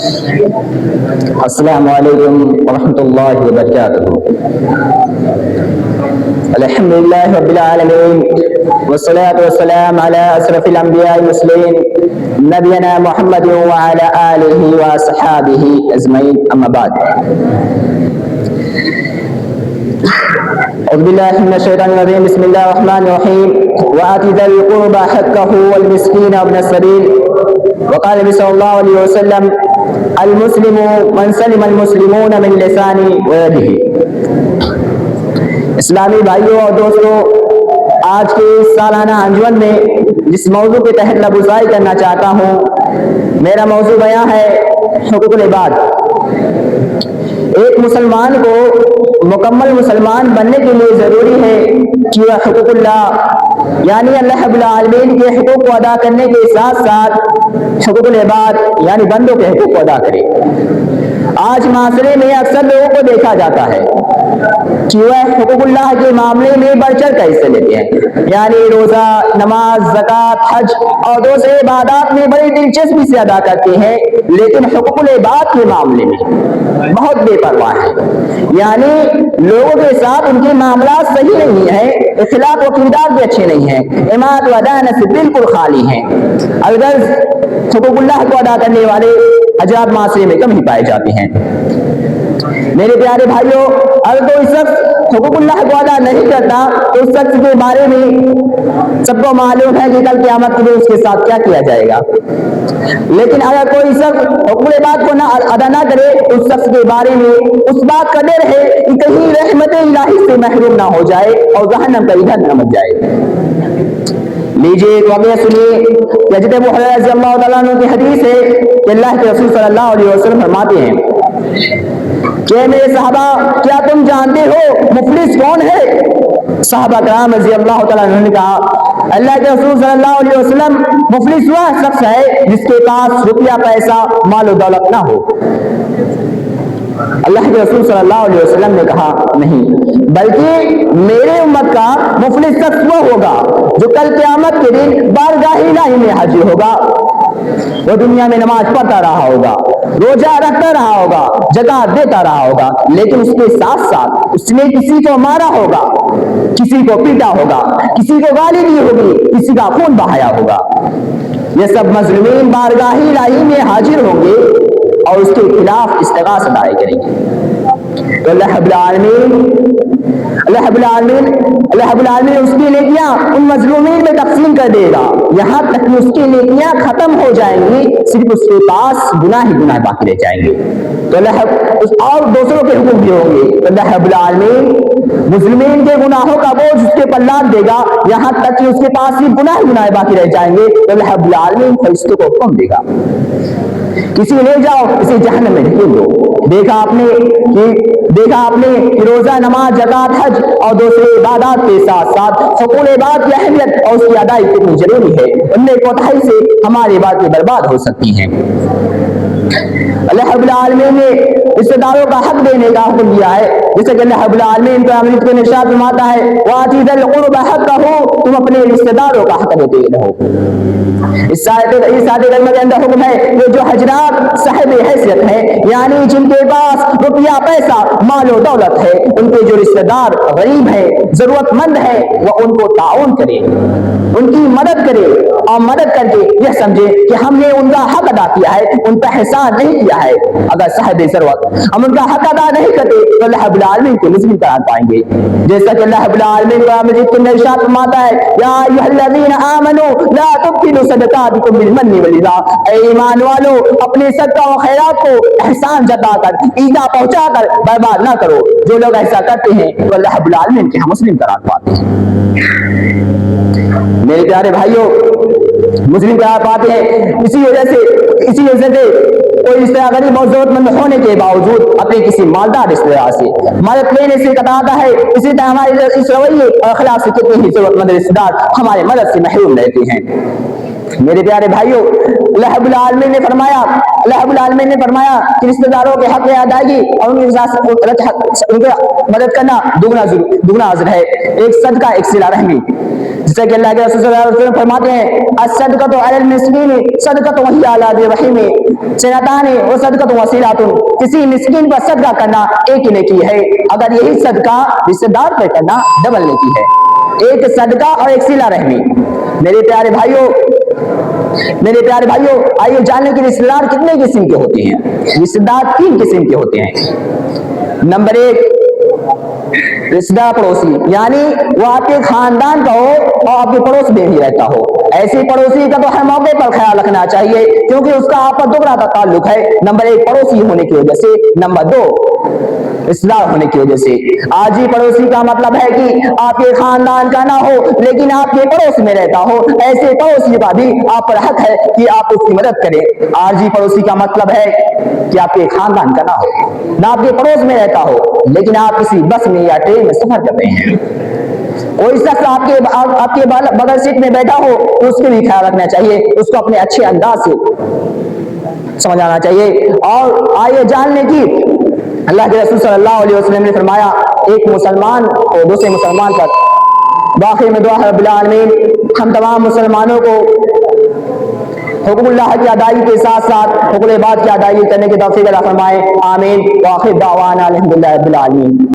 السلام علیکم ورحمۃ اللہ وبرکاتہ۔ الحمد للہ رب العالمین والصلاة والسلام علی اشرف الانبیاء والمرسلین نبینا محمد وعلی آلہ وصحابہ اجمعین، اما بعد۔ اعوذ باللہ من الشیطان الرجیم، بسم اللہ الرحمن الرحیم۔ وآت ذی القربى حقہ والمسکین وابن السبیل، وقال نبی صلی اللہ علیہ وسلم المسلم من سلم المسلمون من لسانہ ویدہ۔ اسلامی بھائیوں اور دوستوں، آج کے سالانہ انجمن میں جس موضوع کے تحت لبوزائی کرنا چاہتا ہوں، میرا موضوع بیان ہے حقوق العباد۔ ایک مسلمان کو مکمل مسلمان بننے کے لیے ضروری ہے کہ وہ حقوق اللہ یعنی اللہ رب العالمین کے حقوق کو ادا کرنے کے ساتھ ساتھ حقوق العباد یعنی بندوں کے حقوق کو ادا کرے۔ آج معاشرے میں اکثر لوگوں کو دیکھا جاتا ہے کہ وہ حقوق اللہ کے معاملے میں بڑھ چڑھ کر حصے لیتے ہیں، یعنی روزہ، نماز، زکوٰۃ، حج اور دوسرے عبادات میں بڑی دلچسپی سے ادا کرتے ہیں، لیکن حقوق العباد کے معاملے میں بہت بے پرواہ ہے، یعنی لوگوں کے ساتھ ان کے معاملات صحیح نہیں ہیں، اخلاق و کردار بھی اچھے نہیں ہیں، امانت و دیانت سے بالکل خالی ہیں۔ الغرض حقوق اللہ کو ادا کرنے والے حضرات معاشرے میں کم ہی پائے جاتے ہیں۔ میرے پیارے بھائیوں، اگر کوئی شخص حقوق اللہ کو ادا نہیں کرتا تو اس شخص کے بارے میں سب کو معلوم ہے کہ کل قیامت کے دن اس کے ساتھ کیا کیا جائے گا، لیکن اگر کوئی شخص حقوق العباد کو ادا نہ کرے تو اس شخص کے بارے میں اس بات کا ڈر ہے کہ کہیں رحمت الہی سے محروم نہ ہو جائے اور جہنم کا ایندھن نہ بن جائے۔ لیجیے ایک واقعہ سنیے کہ حضرت ابو ہریرہ رضی اللہ تعالیٰ عنہ کی حدیث ہے کہ اللہ کے رسول صلی اللہ علیہ وسلم فرماتے ہیں کہ میرے صحابہ، کیا تم جانتے ہو مفلس کون ہے؟ صحابہ کرام رضی اللہ تعالیٰ عنہ نے کہا، اللہ کے رسول صلی اللہ علیہ وسلم، مفلس وہ شخص ہے جس کے پاس روپیہ پیسہ مال و دولت نہ ہو۔ اللہ کے رسول صلی اللہ علیہ وسلم نے کہا، نہیں، بلکہ میرے امت کا مفلس شخص وہ ہوگا جو کل قیامت کے دن بارگاہ الہی میں حاضر ہوگا۔ وہ دنیا میں نماز پڑھتا رہا ہوگا، روزہ رکھتا رہا ہوگا، زکوٰۃ دیتا رہا ہوگا، لیکن اس کے ساتھ ساتھ اس نے کسی کو مارا ہوگا، کسی کو پیٹا ہوگا، کسی کو گالی دی ہوگی، کسی کا خون بہایا ہوگا۔ یہ سب مظلومین بارگاہ الہی میں حاضر ہوں گے اور اس کے خلاف استغاثہ دائر کریں گے۔ تو اللہ رب العالمین اس کی نیکیاں ان مظلومین میں تقسیم کر دے گا، یہاں تک کہ اس کی نیکیاں ختم ہو جائیں گی، صرف اس کے پاس گناہ ہی گناہ باقی رہ جائیں گے۔ تو اور دوسروں کے حقوق بھی ہوں گے، تو اللہ رب العالمین مظلومین کے گناہوں کا بوجھ اس کے پر لاد دے گا، یہاں تک کہ اس کے پاس صرف گناہ ہی گناہ باقی رہ جائیں گے۔ تو اللہ رب العالمین فرشتوں کو حکم دے گا، کسی لے جاؤ، اسے جہنم میں ڈھکیل دو۔ دیکھا آپ نے کہ روزہ، نماز، زکوٰۃ، حج اور دوسرے عبادات کے ساتھ ساتھ حقوق العباد کی اہمیت اور اس کی ادائیگی کتنی ضروری ہے۔ ان میں کوتاہی سے ہماری باتیں برباد ہو سکتی ہیں۔ اللہ رب العالمین نے رشتہ داروں کا حق دینے کا حکم دیا ہے، جیسے کہ اللہ رب العالمین کو ارشاد فرماتا ہے، وآت ذی القربى حقہ، تم اپنے رشتہ داروں کا حق دیتے رہو۔ اس آیت کریمہ کے اندر حکم ہے کہ جو حضرات صاحب حیثیت ہیں، یعنی جن کے پاس روپیہ پیسہ مال و دولت ہے، ان کے جو رشتہ دار غریب ہیں، ضرورت مند ہیں، وہ ان کو تعاون کرے، ان کی مدد کرے، اور مدد کر کے یہ سمجھے کہ ہم نے ان کا حق ادا کیا ہے، ان کا احسان نہیں کیا ہے۔ اگر صاحب ضرورت ہم ان کا حق ادا نہیں کرتے تو اللہ رب العالمین کو مظلوم قرار پائیں گے، جیسا کہ اللہ رب العالمین قرآن مجید کے اندر ارشاد فرماتا ہے، یا ایھا الذین آمنوا لا تبطلوا صدقاتکم بالمن والأذى، اے ایمان والو، اپنے صدقہ و خیرات کو احسان جتا کر، ایذا پہنچا کر برباد نہ کرو۔ جو لوگ ایسا کرتے ہیں تو اللہ رب العالمین کے ہم مسلم قرار پاتے ہیں۔ میرے پیارے بھائیوں، مسلم قرار پاتے ہیں، اسی وجہ سے کوئی رشتہ دار غریب اور ضرورت مند ہونے کے باوجود اپنے کسی مالدار رشتہ دار سے مدد لینے سے کتراتا ہے۔ اسی طرح ہمارے اس رویے اور اخلاق سے کتنے ہی ضرورت مند رشتہ دار ہمارے مدد سے محروم رہتے ہیں۔ میرے پیارے بھائیوں، اللہ رب العالمین نے فرمایا کہ رشتہ داروں کے حق ادائیگی اور ان کی مدد کرنا دگنا اجر ہے۔ ایک صدقہ، ایک صلہ رحمی، جیسا کہ اللہ کے رسول صلی اللہ علیہ وسلم فرماتے ہیں الصدقۃ علی المسکین صدقۃ وہی علی ذی رحم صلاتان و صدقۃ وصیلۃ، کسی مسکین پر صدقہ کرنا ایک نیکی ہے، اگر یہی صدقہ رشتہ دار پر کرنا ڈبل نیکی ہے۔ ایک صدقہ اور ایک صلہ رحمی۔ میرے پیارے بھائیوں، آئیے جاننے کے رشتہ دار کتنے قسم کے ہوتے ہیں۔ رشتہ دار 3 قسم کے ہوتے ہیں۔ نمبر 1، رشتہ دار پڑوسی، یعنی وہ آپ کے خاندان کا ہو اور آپ کے پڑوس میں بھی رہتا ہو۔ ایسے پڑوسی کا تو ہر موقع پر خیال رکھنا چاہیے کیونکہ اس کا آپ پر دگنا تعلق ہے۔ نمبر 1 پڑوسی ہونے کی وجہ سے، نمبر 2 رشتہ دار ہونے کی وجہ سے۔ آج ہی پڑوسی کا مطلب ہے کہ آپ کے خاندان کا نہ ہو لیکن آپ کے پڑوس میں رہتا ہو، ایسے پڑوسی کا بھی آپ پر حق ہے کہ آپ اس کی مدد کریں۔ آج ہی پڑوسی کا مطلب ہے کہ آپ کے خاندان کا نہ ہو، نہ آپ کے پڑوس میں رہتا ہو لیکن آپ کسی بس میں یا ٹرین میں سفر کر رہے ہیں، کوئی شخص آپ کے بغل سیٹ میں بیٹھا ہو تو اس کے بھی خیال رکھنا چاہیے، اس کو اپنے اچھے انداز سے سمجھانا چاہیے۔ اور آئیے جاننے کی اللہ کے رسول صلی اللہ علیہ وسلم نے فرمایا ایک مسلمان کو دوسرے مسلمان پر باقی میں دعا ہے رب العالمین ہم تمام مسلمانوں کو حقوق اللہ کی ادائیگی کے ساتھ ساتھ حقوق العباد کی ادائیگی کرنے کی توفیق عطا فرمائے، آمین۔ وآخر دعوانا الحمدللہ رب العالمین۔